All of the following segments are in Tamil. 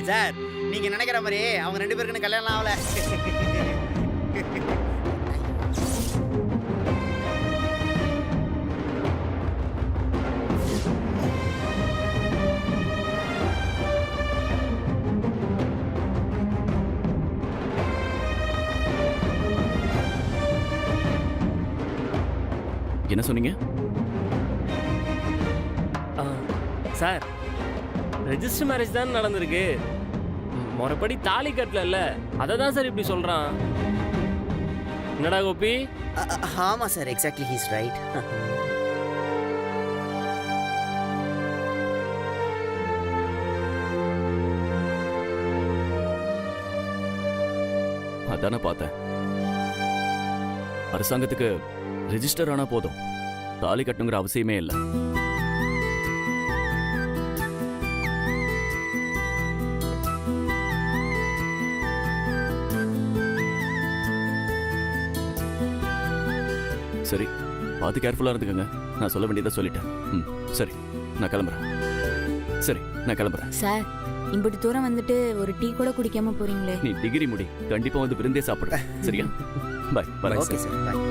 சார் நீங்க நினைக்கிற மாதிரி அவங்க 2 பேருக்கு கல்யாணம் ஆகல. என்ன சொன்னீங்க? சார் ரெஜிஸ்டர் மேரேஜ் தான் நடந்திருக்கு, முறைப்படி தாலி கட்டல. அதை தான் சார் இப்படி சொல்றான். என்னடா கோபி? ஆமா சார், எக்ஸாக்ட்லி ஹீஸ் ரைட். அதானே பார்த்தேன். அரசாங்கத்துக்கு ரெஜிஸ்டர் ஆனா போதும், தாலி கட்டணுங்கிற அவசியமே இல்லை. சரி, பார்த்து கேர்ஃபுல்லா இருந்துக்கங்க. நான் சொல்ல வேண்டியதை சொல்லிட்டேன். சரி, நான் கிளம்புறேன். சரி, நான் கிளம்புறேன். சார், இம்புட்டு தூரம் வந்துட்டு ஒரு டீ கூட குடிக்காம போறீங்களே. நீ டிகிரி முடி, கண்டிப்பா வந்து விருந்தே சாப்பிடுறேன். சரியா? பாய். பாய். ஓகே சார், பாய்.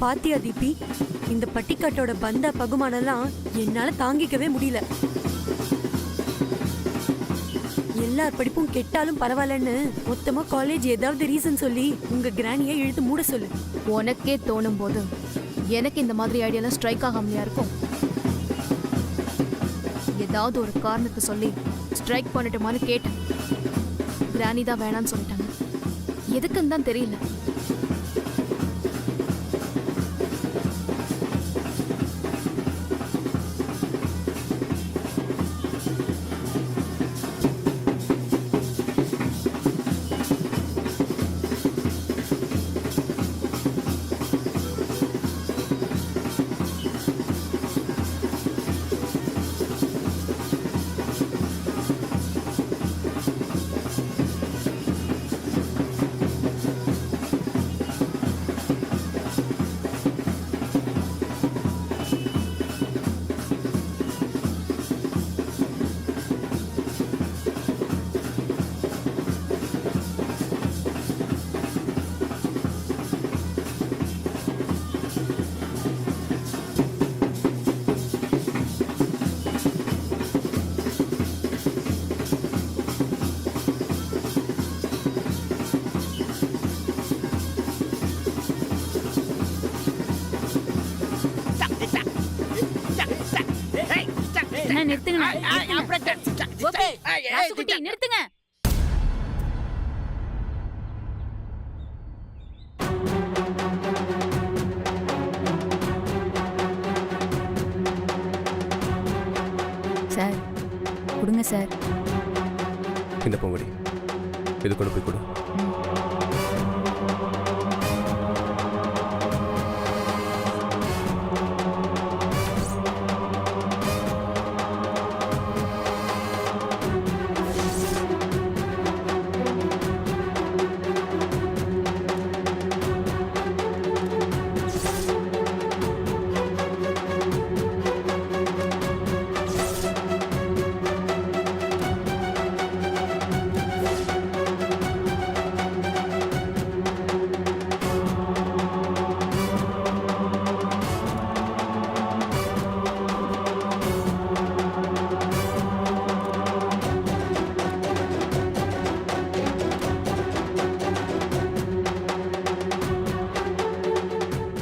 பாத்தியா தீபி, இந்த பட்டிக்காட்டோட பந்த பகுமானெல்லாம் என்னால தாங்கிக்கவே முடியல. எல்லார் படிப்பும் கெட்டாலும் பரவாயில்லன்னு மொத்தமா காலேஜ் ஏதாவது ரீசன் சொல்லி உங்க கிராணியை இழுத்து மூட சொல்லு. உனக்கே தோணும் போது எனக்கு இந்த மாதிரி ஐடியாலாம் ஸ்ட்ரைக் ஆகாமலையா இருக்கும்? ஏதாவது ஒரு காரணத்தை சொல்லி ஸ்ட்ரைக் பண்ணட்டுமான்னு கேட்டேன். கிராணி தான் வேணான்னு சொல்லிட்டாங்க. எதுக்குன்னு தான் தெரியல. நிறுத்துங்க, நிறுத்துங்க. கொடுங்க சார். இந்த பொங்கடி இது கொண்டு போய் கொடு.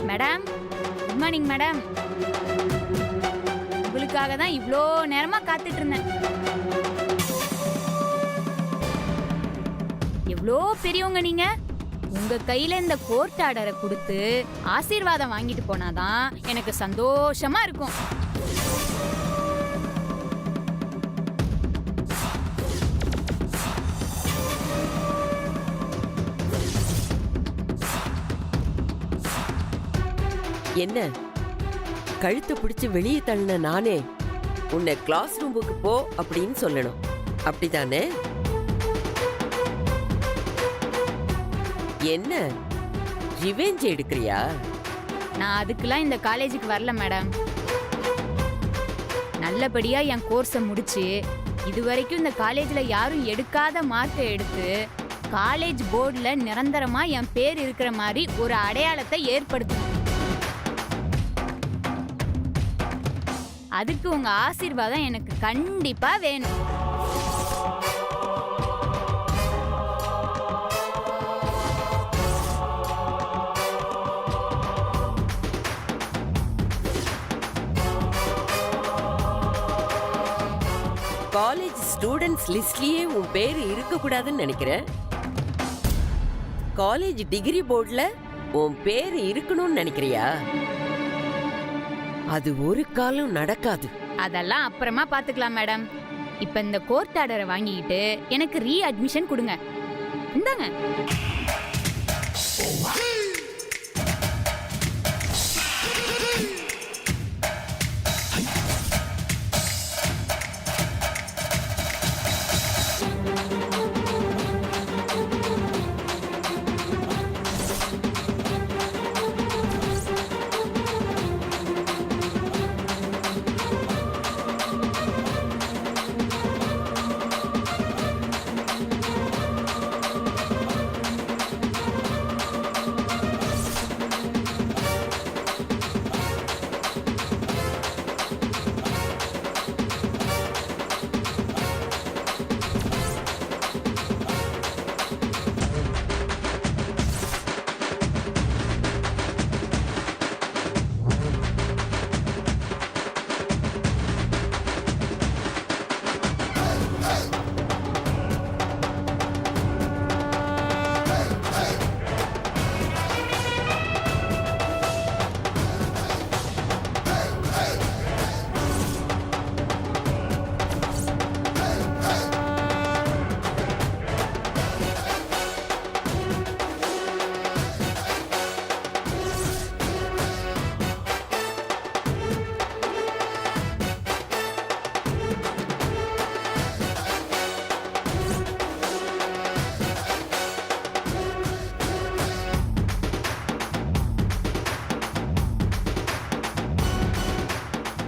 Madam, good morning madam. உங்களுக்காக தான் இவ்வளோ நேரமா காத்துட்டு இருந்தேன். எவ்வளோ பெரியவங்க நீங்க. உங்க கையில இந்த கோர்ட் ஆர்டரை கொடுத்து ஆசீர்வாதம் வாங்கிட்டு போனாதான் எனக்கு சந்தோஷமா இருக்கும். என்ன கழுத்தை பிடிச்சு வெளியே தள்ளின நானே உன்னை கிளாஸ் ரூமுக்கு போ அப்படின்னு சொல்லணும், அப்படிதானே? என்ன ரிவெஞ்ச் எடுக்கிறியா? நான் அதுக்கெல்லாம் இந்த காலேஜுக்கு வரல மேடம். நல்லபடியா என் கோர்ஸை முடிச்சு இது வரைக்கும் இந்த காலேஜ்ல யாரும் எடுக்காத மார்க்கை எடுத்து காலேஜ் போர்டுல நிரந்தரமா என் பேர் இருக்கிற மாதிரி ஒரு அடையாளத்தை ஏற்படுத்தணும். அதுக்கு உங்க ஆசீர்வாதம் எனக்கு கண்டிப்பா வேணும். காலேஜ் ஸ்டூடெண்ட்ஸ் லிஸ்ட்லயே உன் பேர் இருக்கக்கூடாதுன்னு நினைக்கிறேன். காலேஜ் டிகிரி போர்டுல உன் பேர் இருக்கணும்னு நினைக்கிறியா? அது ஒரு காலம் நடக்காது. அதெல்லாம் அப்புறமா பாத்துக்கலாம் மேடம். இப்ப இந்த கோர்ட் ஆர்டரை வாங்கிக்கிட்டு எனக்கு ரீ அட்மிஷன் கொடுங்க. இந்தாங்க.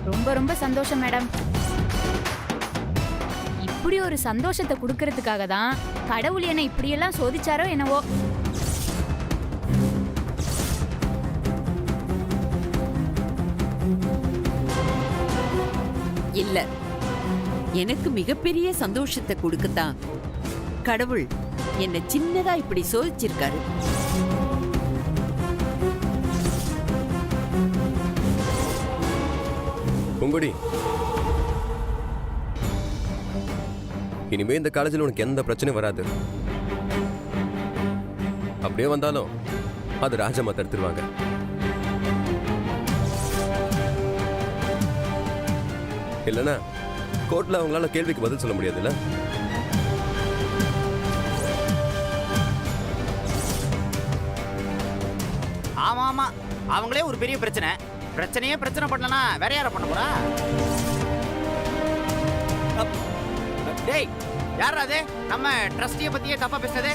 ரொம்ப ரொம்ப சந்தோஷம் மேடம். இப்படி ஒரு சந்தோஷத்தை கொடுக்கறதுக்காக தான் கடவுள் என்னை இப்படியெல்லாம் சோதிச்சாரோ என்னவோ. இல்ல, எனக்கு மிகப்பெரிய சந்தோஷத்தை கொடுக்கத்தான் கடவுள் என்ன சின்னதா இப்படி சோதிச்சிருக்காரு. பொங்கடி, இனிமே இந்த காலேஜில் உனக்கு எந்த பிரச்சனையும் வராது. அப்படியே வந்தாலும் அது ராஜம்மா தடுத்துருவாங்க. இல்லைன்னா கோர்ட்ல அவங்களால கேள்விக்கு பதில் சொல்ல முடியாதுல்ல? ஆமா ஆமா, அவங்களே ஒரு பெரிய பிரச்சனையே பிரச்சனை பண்ணலனா வேற யார பண்ண போறா? டேய், யாரா அது நம்ம ட்ரஸ்டியை பத்தியே தப்பா பேசுனதே?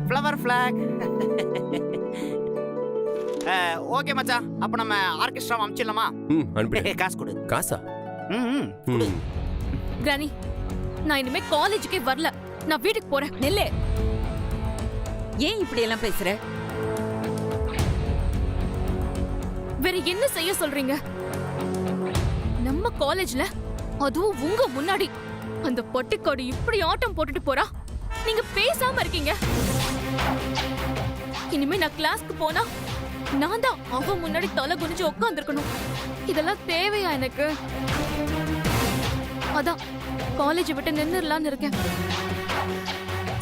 Flower flag. ஓகே மச்சான், அப்ப நம்ம ஆர்கெஸ்ட்ரா அனுப்பிச்சிடலாமா? அனுப்பி. காசு கொடு. காசா? கொடு. கிரானி, நான் இனிமே காலேஜுக்கே வரல. நான் வீட்டுக்கு போறேன். நெல்லு, ஏன் இப்படி எல்லாம் பேசுற? வேற என்ன செய்ய சொல்றீங்க? நம்ம காலேஜ்ல, அதுவும் உங்க முன்னாடி அந்த பொட்டிக்காடு இப்படி ஆட்டம் போட்டுட்டு போறா. நீங்க பேசாம இருக்கீங்க. இனிமே நான் கிளாஸ்க்கு போனா நான் தான் அவ முன்னாடி தலை குனிஞ்சு உட்காந்துருக்கணும். இதெல்லாம் தேவையா எனக்கு? அதான் காலேஜ் விட்டு நின்னுடலான்னு இருக்கேன்.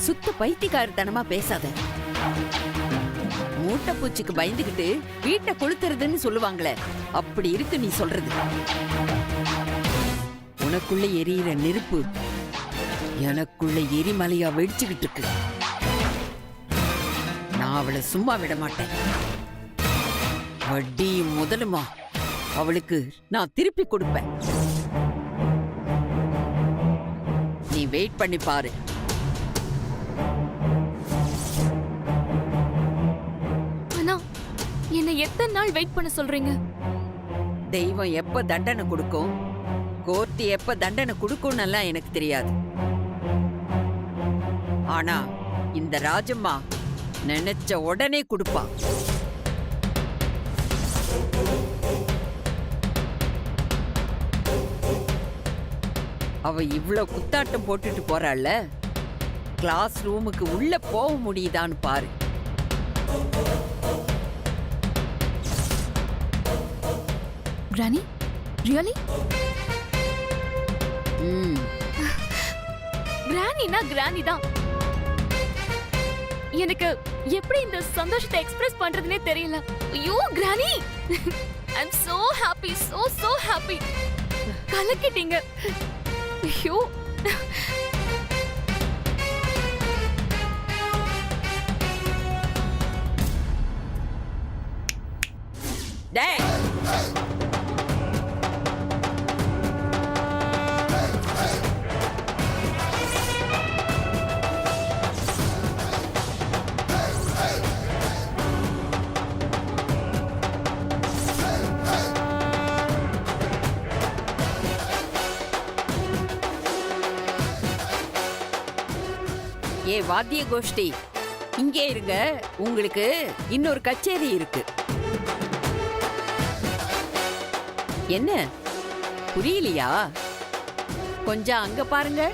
சுத்த பைத்தியக்காரத்தனமா பேசாத. மூட்டை பூச்சிக்கு பயந்துகிட்டு வீட்டை கொளுத்துறதுன்னு சொல்லுவாங்களே, அப்படி இருக்கு நீ சொல்றது. உனக்குள்ள எரியிற நெருப்பு எனக்குள்ள எரிமலையா வெடிச்சுக்கிட்டு இருக்கு. நான் அவளை சும்மா விட மாட்டேன். வட்டியும் முதலுமா அவளுக்கு நான் திருப்பி கொடுப்பேன். நீ வெயிட் பண்ணி பாரு. ஆனா என்ன எத்தனை நாள் வெயிட் பண்ண சொல்றீங்க? தெய்வம் எப்ப தண்டனை கொடுக்கும், கோர்ட்டு எப்ப தண்டனை கொடுக்கும்னு எனக்கு தெரியாது. ஆனா இந்த ராஜம்மா நினைச்ச உடனே கொடுப்பா. அவ இவ்ளோ குத்தாட்டம் போட்டுட்டு போறாள்ல, கிளாஸ் ரூமுக்கு உள்ள போக முடியுதான்னு பாரு. Granny, really? கிரானினா கிரானி தான். எனக்கு எப்படி இந்த சந்தோஷத்தை எக்ஸ்பிரஸ் பண்றதுனே தெரியல. ஐயோ granny, I am so happy, so happy. கலக்கிட்டீங்க. ஐயோ, டேய், ஏ வாத்திய கோஷ்டி, இங்கே இருங்க. உங்களுக்கு இன்னொரு கச்சேரி இருக்கு. என்ன புரியலையா? கொஞ்சம் அங்க பாருங்க.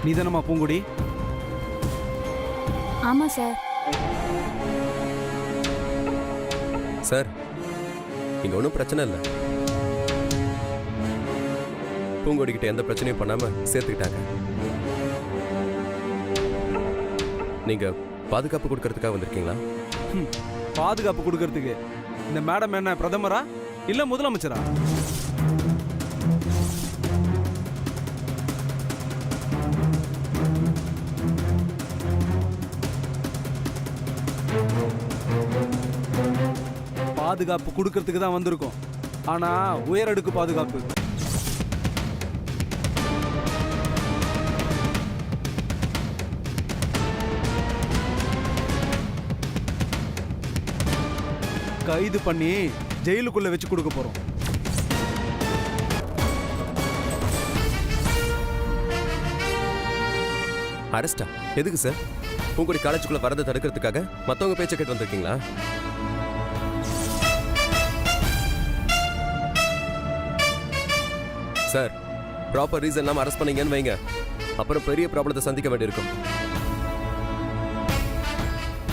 நீதானம்மா பூங்குடி? ஆமா சார். சார், இங்க ஒன்றும் பிரச்சனை இல்லை. பூங்கொடிக்கிட்ட எந்த பிரச்சனையும் பண்ணாம சேர்த்துக்கிட்டாங்க. நீங்க பாதுகாப்பு கொடுக்கறதுக்காக வந்திருக்கீங்களா? பாதுகாப்பு கொடுக்கறதுக்கு இந்த மேடம் என்ன பிரதமரா இல்ல முதலமைச்சரா? பாதுகாப்பு கொடுக்கறதுக்கு தான் வந்திருக்கோம். ஆனா உயரடுக்கு பாதுகாப்பு. கைது பண்ணி ஜெயிலுக்குள்ள வச்சு கொடுக்க போறோம். அரெஸ்டா? எதுக்கு சார்? பூங்கொடி காலேஜுக்குள்ள வரதை தடுக்கிறதுக்காக மத்தவங்க பேச்சை கேட்டு வந்திருக்கீங்களா? சார், ப்ராப்பர் ரீசன் இல்லாம அரெஸ்ட் பண்ணீங்கன்னு வைங்க, அப்புறம் பெரிய ப்ராப்ளத்தை சந்திக்க வேண்டியிருக்கும்.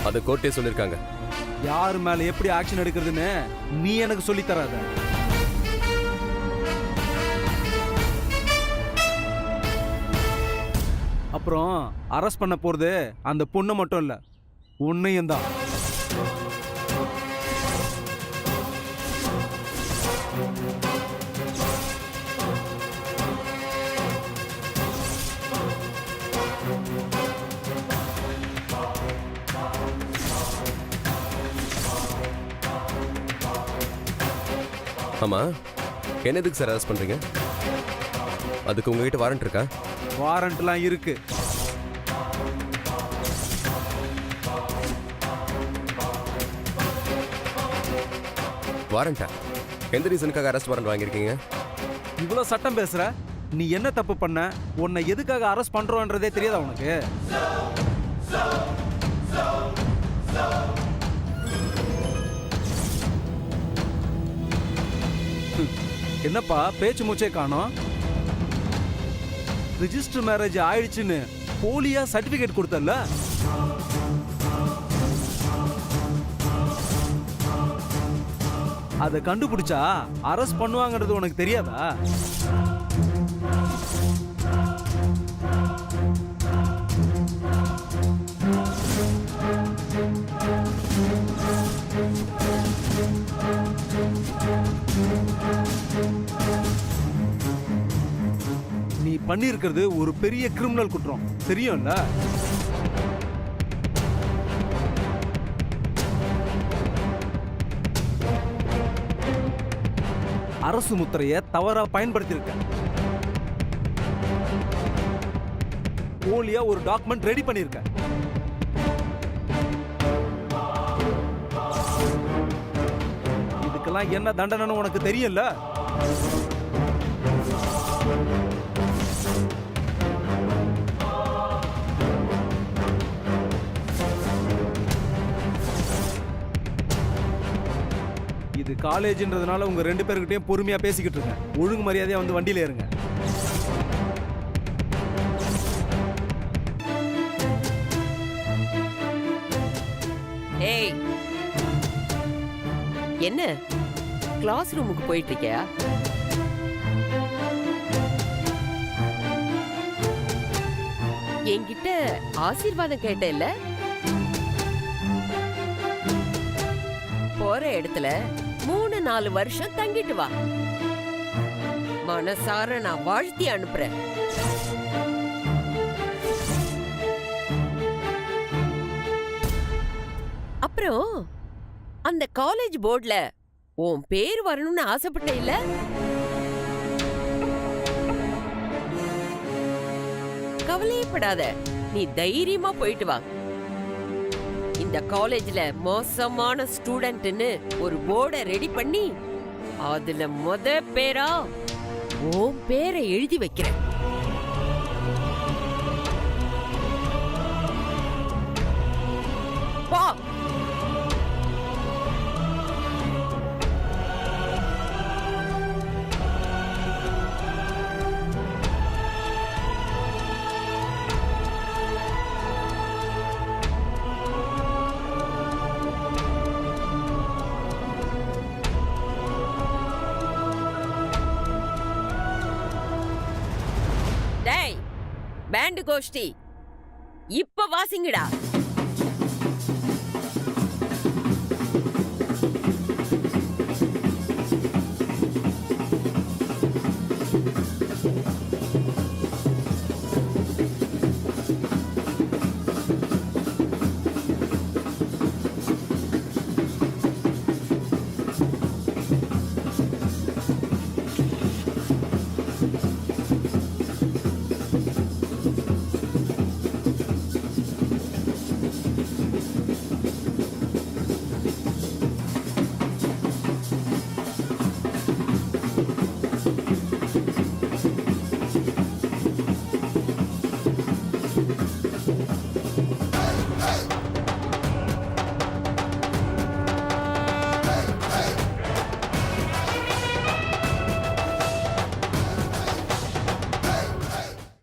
அது கோர்ட்டே சொல்லியிருக்காங்க. யார் மேல எப்படி ஆக்ஷன் எடுக்கிறதுன்னு நீ எனக்கு சொல்லி தராத. அப்புறம் அரெஸ்ட் பண்ண போறது அந்த பொண்ணு மட்டும் இல்ல, உன்னையும் தான். ஆமா, என்ன எதுக்கு சார் அரெஸ்ட் பண்றீங்க? அதுக்கு உங்ககிட்ட வாரண்ட் இருக்கா? வாரண்ட்லாம் இருக்கு. வாரண்டா? எந்த ரீசனுக்காக அரெஸ்ட் வாரண்ட் வாங்கியிருக்கீங்க? இவ்வளவு சட்டம் பேசுற, நீ என்ன தப்பு பண்ண? உன்னை எதுக்காக அரெஸ்ட் பண்றோன்றதே தெரியாதா உனக்கு? என்னப்பா பேச்சு மூச்சே காணோம்? ரிஜிஸ்டர் மேரேஜ் ஆயிடுச்சுன்னு போலியா சர்டிபிகேட் கொடுத்தல்ல? அதை கண்டுபிடிச்சா அரெஸ்ட் பண்ணுவாங்கிறது உனக்கு தெரியாதா? நீ பண்ணியிருக்கிறது ஒரு பெரிய கிரிமினல் குற்றம், தெரியும்ல? அரசு முத்திரையை தவறா பயன்படுத்தியிருக்க. போலியா ஒரு டாக்குமெண்ட் ரெடி பண்ணியிருக்க. இதுக்கெல்லாம் என்ன தண்டனைன்னு உனக்கு தெரியல? இது காலேஜ்ன்றதுனால உங்க ரெண்டு பேருக்கிட்டையும் பொறுமையா பேசிக்கிட்டு இருக்கேன். ஒழுங்கு மரியாதையா வந்து வண்டியில ஏறுங்க. ஏய், என்ன கிளாஸ் ரூமுக்கு போயிட்டு இருக்கியா? என்கிட்ட ஆசீர்வாதம் கேட்டேல்ல? போற இடத்துல 3-4 வருஷம் தங்கிட்டு வா. மனசார நான் வாழ்த்தி அனுப்புறேன். அப்புறம் அந்த காலேஜ் போர்டுல உன் பேர் வரணும்னு ஆசைப்பட்ட இல்ல? கவலையப்படாத, நீ தைரியமா போயிட்டு வா. இந்த காலேஜ்ல மோசமான ஸ்டூடெண்ட்னு ஒரு போர்டை ரெடி பண்ணி அதுல பேரா உன் பேரை எழுதி வைக்கிறேன். போ. டேய், பேண்ட் கோஷ்டி இப்ப வாசிங்கடா.